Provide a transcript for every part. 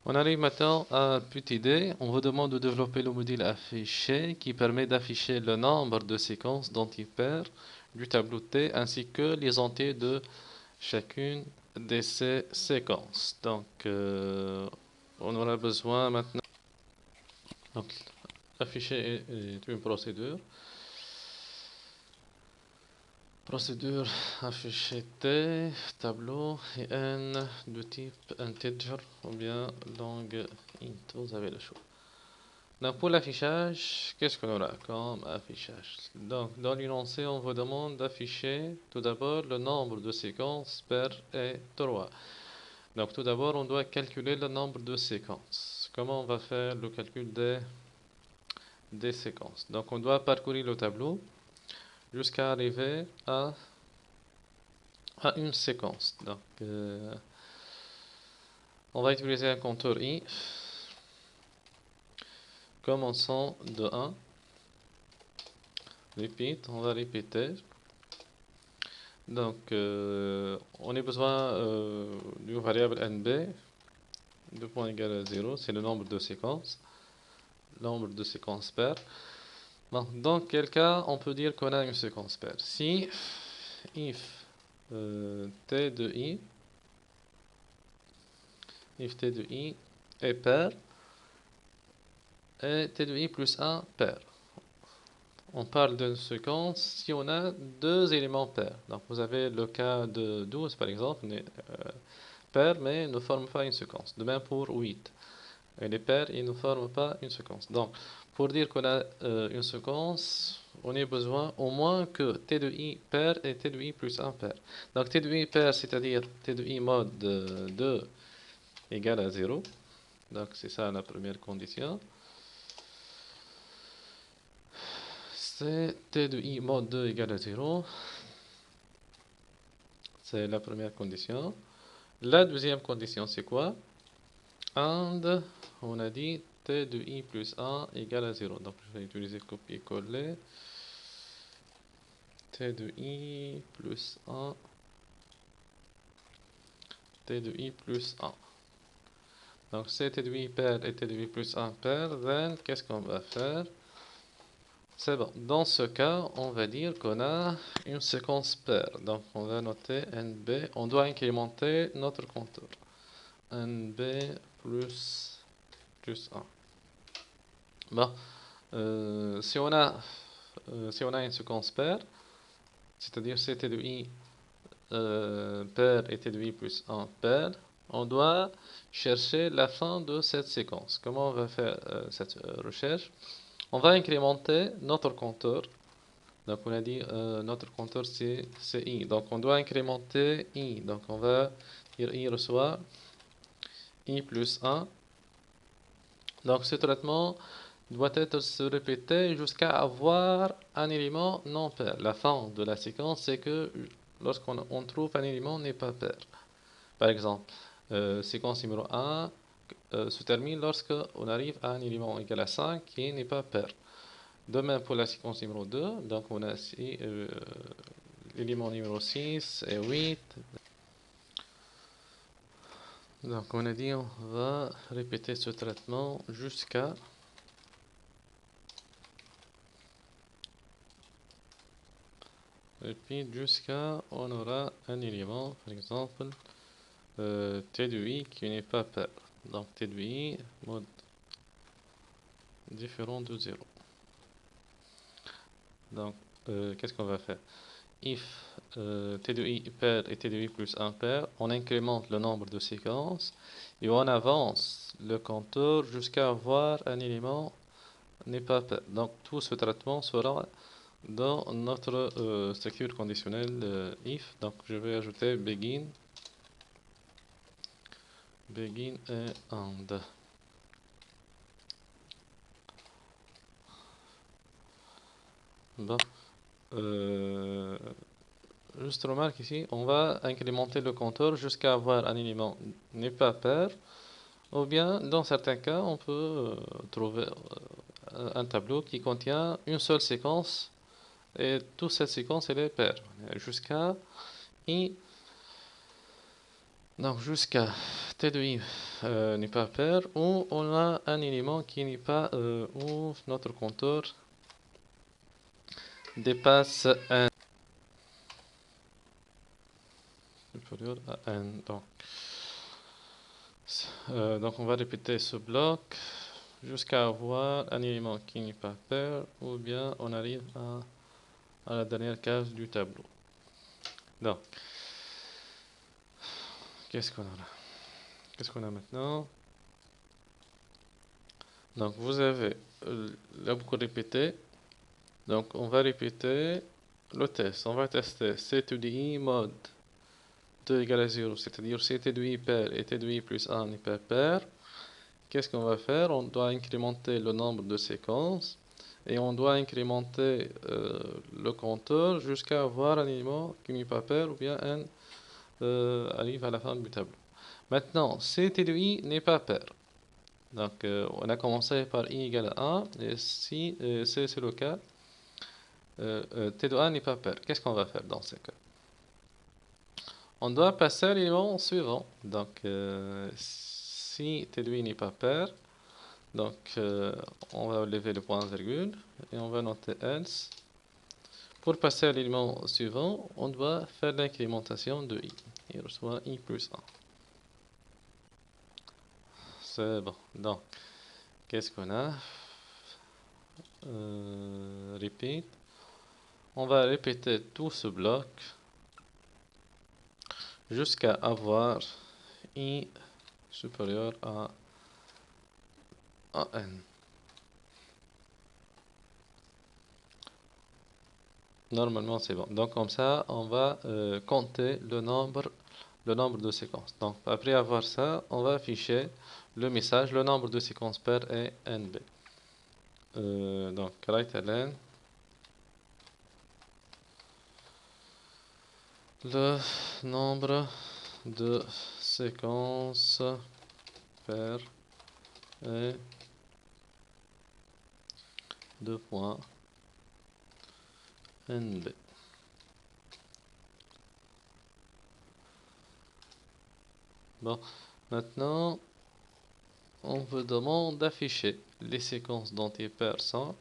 On arrive maintenant à un petit dé. On vous demande de développer le module affiché qui permet d'afficher le nombre de séquences dont il perd du tableau T ainsi que les entiers de chacune de ces séquences. Donc, on aura besoin maintenant. Donc, afficher est une procédure. Procédure afficher T, tableau et N de type integer ou bien langue int. Vous avez le choix. Donc pour l'affichage, qu'est-ce qu'on aura comme affichage? Donc dans l'énoncé, on vous demande d'afficher tout d'abord le nombre de séquences per et 3. Donc tout d'abord, on doit calculer le nombre de séquences. Comment on va faire le calcul des séquences? Donc on doit parcourir le tableau jusqu'à arriver à une séquence. Donc on va utiliser un compteur i commençant de 1. Repeat, on va répéter. Donc, on a besoin d'une variable nb, 2 points égal à 0, c'est le nombre de séquences, pair. Bon, dans quel cas on peut dire qu'on a une séquence paire? Si if t de i, est pair, et t de i plus 1 pair. On parle d'une séquence si on a deux éléments pairs. Donc vous avez le cas de 12 par exemple, pair mais ne forme pas une séquence. De même pour 8. Et les paires, ils ne forment pas une séquence. Donc, pour dire qu'on a une séquence, on a besoin au moins que t de i pair et t de i plus 1 pair. Donc, t de i pair, c'est-à-dire t de i mode 2 égale à 0. Donc, c'est ça la première condition. C'est t de i mode 2 égale à 0. C'est la première condition. La deuxième condition, c'est quoi? And, on a dit t de i plus 1 égale à 0. Donc, je vais utiliser copier-coller. T de i plus 1, T de i plus 1. Donc, c'est T de i pair et T de i plus 1 pair. Then, qu'est-ce qu'on va faire? C'est bon. Dans ce cas, on va dire qu'on a une séquence paire. Donc, on va noter NB. On doit incrémenter notre compteur. NB plus 1. Bon. Si on a une séquence paire, c'est-à-dire c'est T de i pair et t de i plus 1 pair, on doit chercher la fin de cette séquence. Comment on va faire cette recherche? On va incrémenter notre compteur. Donc on a dit notre compteur c'est i. Donc on doit incrémenter i. Donc on va dire i reçoit i plus 1. Donc ce traitement doit être se répéter jusqu'à avoir un élément non pair. La fin de la séquence, c'est que lorsqu'on trouve un élément n'est pas pair. Par exemple, séquence numéro 1 se termine lorsque on arrive à un élément égal à 5 qui n'est pas pair. De même pour la séquence numéro 2, donc on a ici l'élément numéro 6 et 8. Donc on a dit on va répéter ce traitement jusqu'à on aura un élément, par exemple t de i qui n'est pas pair. Donc t de i mode différent de 0. Donc qu'est-ce qu'on va faire? If t de i pair et t de i plus 1 pair, on incrémente le nombre de séquences et on avance le compteur jusqu'à avoir un élément n'est pas pair. Donc tout ce traitement sera dans notre structure conditionnelle if. Donc je vais ajouter begin et end. Bon. Juste remarque ici, on va incrémenter le compteur jusqu'à avoir un élément n'est pas pair. Ou bien, dans certains cas, on peut trouver un tableau qui contient une seule séquence et toute cette séquence elle est paire jusqu'à i Donc jusqu'à t de i n'est pas pair, ou on a un élément qui n'est pas, où notre compteur dépasse n supérieur à n. Donc on va répéter ce bloc jusqu'à avoir un élément qui n'est pas pair, ou bien on arrive à la dernière case du tableau. Donc, qu'est-ce qu'on a là? Qu'est-ce qu'on a maintenant? Donc vous avez la boucle répétée. Donc on va répéter le test. On va tester c to the i mode 2 égale à 0, c'est-à-dire c t de i pair et t de i plus 1 n'est pas pair. Qu'est-ce qu'on va faire? On doit incrémenter le nombre de séquences et on doit incrémenter le compteur jusqu'à avoir un élément qui n'est pas pair ou bien n arrive à la fin du tableau. Maintenant, c t de i n'est pas pair. Donc on a commencé par i égale à 1 et si c'est le cas, t de 1 n'est pas pair. Qu'est-ce qu'on va faire dans ce cas? On doit passer à l'élément suivant. Donc si t de i n'est pas pair, donc on va lever le point virgule et on va noter else. Pour passer à l'élément suivant, on doit faire l'incrémentation de i. Il reçoit i plus 1. C'est bon. Donc, qu'est-ce qu'on a? Repeat. On va répéter tout ce bloc jusqu'à avoir i supérieur à n. Normalement, c'est bon. Donc, comme ça, on va compter le nombre de séquences. Donc, après avoir ça, on va afficher le message, le nombre de séquences pair est nb. Donc, write-ln le nombre de séquences pair est 2 points nb. Bon, maintenant, on vous demande d'afficher les séquences d'entiers pairs sont.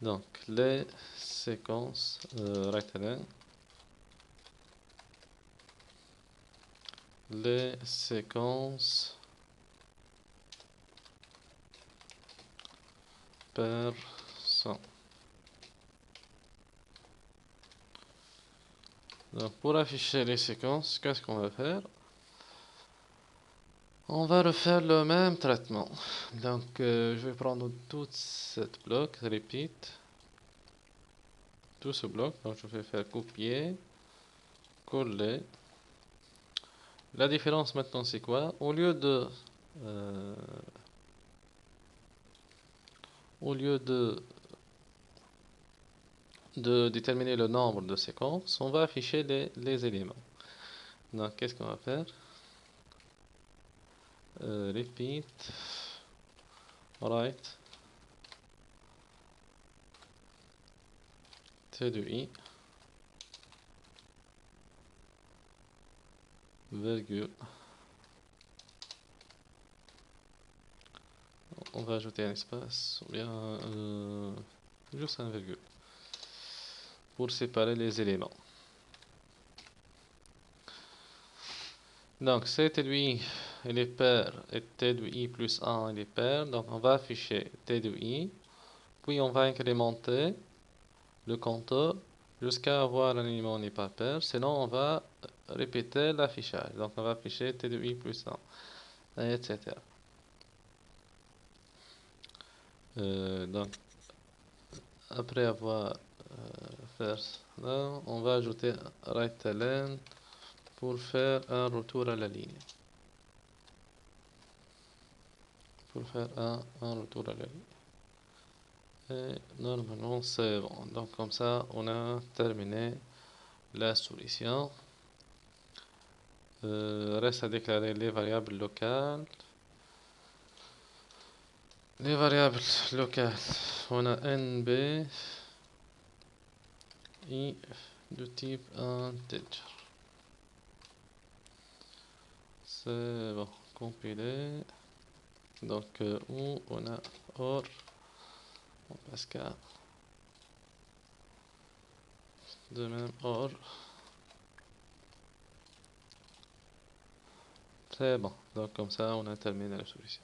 Donc, les séquences write-ln les séquences paires sont. Donc, pour afficher les séquences, qu'est-ce qu'on va faire? On va refaire le même traitement. Donc, je vais prendre tout ce bloc, repeat, tout ce bloc. Donc, je vais faire copier, coller. La différence maintenant, c'est quoi? Au lieu de déterminer le nombre de séquences, on va afficher les éléments. Donc, qu'est-ce qu'on va faire? Repeat, write, t de i, virgule. On va ajouter un espace, ou bien juste un virgule, pour séparer les éléments. Donc, c t de i, il est pair, et t de i plus 1, il est pair. Donc, on va afficher t de i, puis on va incrémenter le compteur jusqu'à avoir un élément n'est pas pair. Sinon, on va répéter l'affichage. Donc, on va afficher t de i plus 1, etc. Donc, après avoir fait cela, on va ajouter write-ln pour faire un retour à la ligne. Pour faire un retour à la ligne. Et normalement, c'est bon. Donc, comme ça, on a terminé la solution. Reste à déclarer les variables locales. Les variables locales, on a nb i de type integer. C'est bon, compilé. Donc, où on a or, on passe K. De même, or. C'est bon. Donc, comme ça, on a terminé la solution.